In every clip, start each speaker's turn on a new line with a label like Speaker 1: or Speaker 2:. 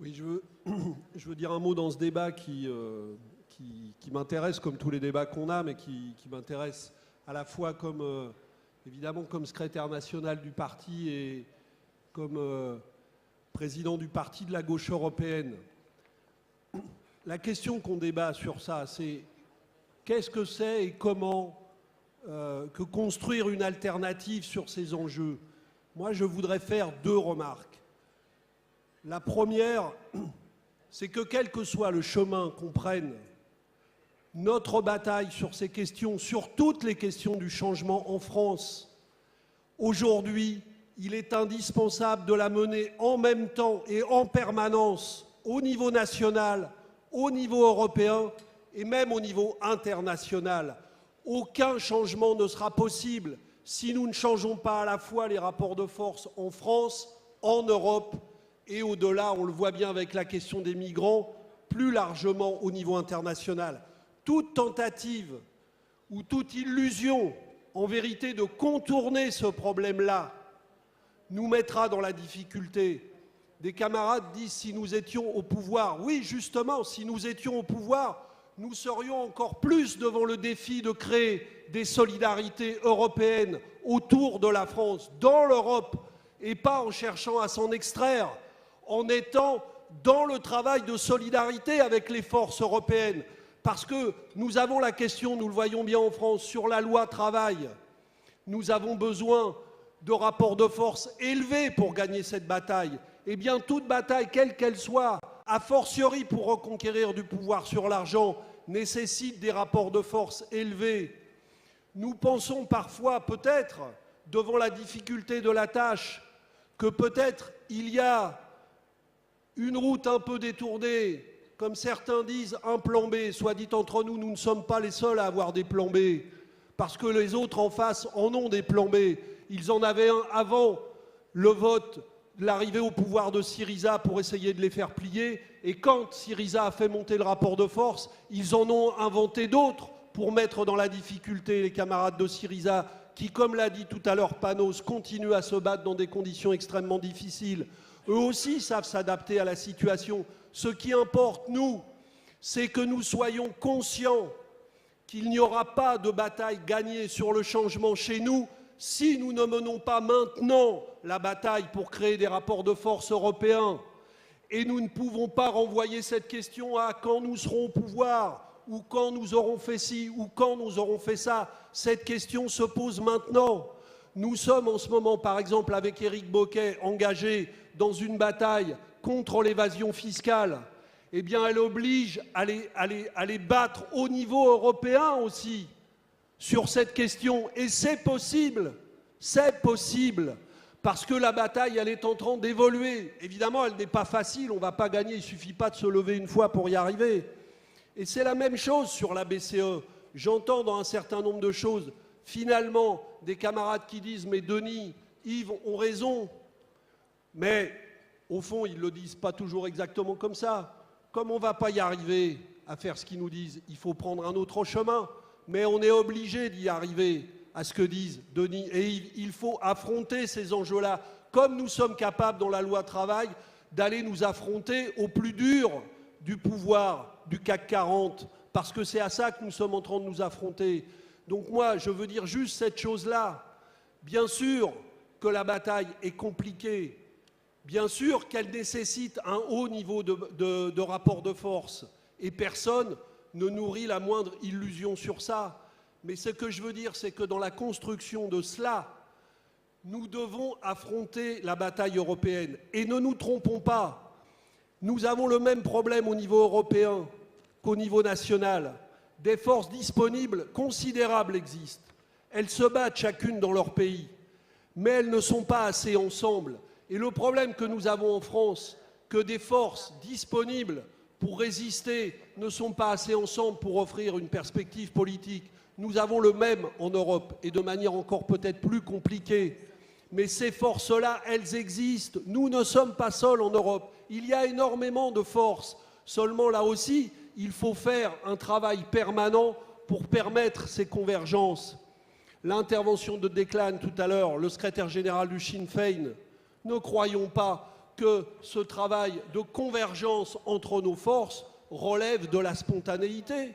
Speaker 1: Oui, je veux dire un mot dans ce débat qui m'intéresse, comme tous les débats qu'on a, mais qui m'intéresse à la fois comme, évidemment, comme secrétaire national du parti et comme président du parti de la gauche européenne. La question qu'on débat sur ça, c'est qu'est-ce que c'est et comment que construire une alternative sur ces enjeux. Moi, je voudrais faire deux remarques. La première, c'est que quel que soit le chemin qu'on prenne, notre bataille sur ces questions, sur toutes les questions du changement en France, aujourd'hui, il est indispensable de la mener en même temps et en permanence au niveau national, au niveau européen et même au niveau international. Aucun changement ne sera possible si nous ne changeons pas à la fois les rapports de force en France, en Europe et au-delà, on le voit bien avec la question des migrants, plus largement au niveau international. Toute tentative ou toute illusion, en vérité, de contourner ce problème-là, nous mettra dans la difficulté. Des camarades disent si nous étions au pouvoir. Oui, justement, si nous étions au pouvoir, nous serions encore plus devant le défi de créer des solidarités européennes autour de la France, dans l'Europe, et pas en cherchant à s'en extraire, en étant dans le travail de solidarité avec les forces européennes. Parce que nous avons la question, nous le voyons bien en France, sur la loi travail. Nous avons besoin de rapports de force élevés pour gagner cette bataille. Eh bien, toute bataille, quelle qu'elle soit, a fortiori pour reconquérir du pouvoir sur l'argent, nécessite des rapports de force élevés. Nous pensons parfois, peut-être, devant la difficulté de la tâche, que peut-être il y a une route un peu détournée, comme certains disent, un plan B. Soit dit entre nous, nous ne sommes pas les seuls à avoir des plans B, parce que les autres en face en ont des plans B. Ils en avaient un avant le vote, l'arrivée au pouvoir de Syriza pour essayer de les faire plier. Et quand Syriza a fait monter le rapport de force, ils en ont inventé d'autres pour mettre dans la difficulté les camarades de Syriza qui, comme l'a dit tout à l'heure Panos, continuent à se battre dans des conditions extrêmement difficiles. Eux aussi savent s'adapter à la situation. Ce qui importe, nous, c'est que nous soyons conscients qu'il n'y aura pas de bataille gagnée sur le changement chez nous si nous ne menons pas maintenant la bataille pour créer des rapports de force européens. Et nous ne pouvons pas renvoyer cette question à quand nous serons au pouvoir, ou quand nous aurons fait ci, ou quand nous aurons fait ça. Cette question se pose maintenant. Nous sommes en ce moment, par exemple, avec Éric Bocquet, engagés dans une bataille contre l'évasion fiscale. Eh bien, elle oblige à les battre au niveau européen aussi sur cette question. Et c'est possible, parce que la bataille, elle est en train d'évoluer. Évidemment, elle n'est pas facile, on ne va pas gagner, il ne suffit pas de se lever une fois pour y arriver. Et c'est la même chose sur la BCE. J'entends dans un certain nombre de choses, finalement, des camarades qui disent « Mais Denis, Yves ont raison ». Mais au fond, ils ne le disent pas toujours exactement comme ça. Comme on ne va pas y arriver à faire ce qu'ils nous disent, il faut prendre un autre chemin. Mais on est obligé d'y arriver à ce que disent Denis et Yves. Il faut affronter ces enjeux-là, comme nous sommes capables dans la loi travail d'aller nous affronter au plus dur du pouvoir du CAC 40, parce que c'est à ça que nous sommes en train de nous affronter. Donc moi, je veux dire juste cette chose-là. Bien sûr que la bataille est compliquée, bien sûr qu'elle nécessite un haut niveau de rapport de force, et personne ne nourrit la moindre illusion sur ça. Mais ce que je veux dire, c'est que dans la construction de cela, nous devons affronter la bataille européenne. Et ne nous trompons pas, nous avons le même problème au niveau européen qu'au niveau national. Des forces disponibles considérables existent. Elles se battent chacune dans leur pays, mais elles ne sont pas assez ensemble. Et le problème que nous avons en France, que des forces disponibles pour résister ne sont pas assez ensemble pour offrir une perspective politique. Nous avons le même en Europe, et de manière encore peut-être plus compliquée. Mais ces forces-là, elles existent. Nous ne sommes pas seuls en Europe. Il y a énormément de forces. Seulement, là aussi, il faut faire un travail permanent pour permettre ces convergences. L'intervention de Declan tout à l'heure, le secrétaire général du Sinn Féin, ne croyons pas que ce travail de convergence entre nos forces relève de la spontanéité.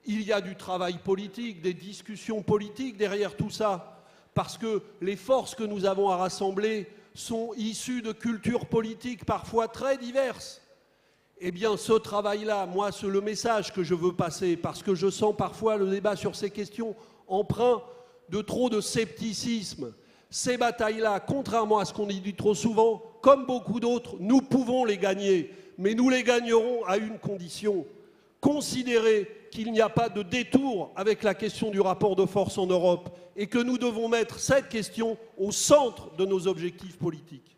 Speaker 1: Il y a du travail politique, des discussions politiques derrière tout ça, parce que les forces que nous avons à rassembler sont issues de cultures politiques parfois très diverses. Eh bien, ce travail-là, moi, c'est le message que je veux passer, parce que je sens parfois le débat sur ces questions empreint de trop de scepticisme. Ces batailles-là, contrairement à ce qu'on dit trop souvent, comme beaucoup d'autres, nous pouvons les gagner, mais nous les gagnerons à une condition: considérer qu'il n'y a pas de détour avec la question du rapport de force en Europe et que nous devons mettre cette question au centre de nos objectifs politiques.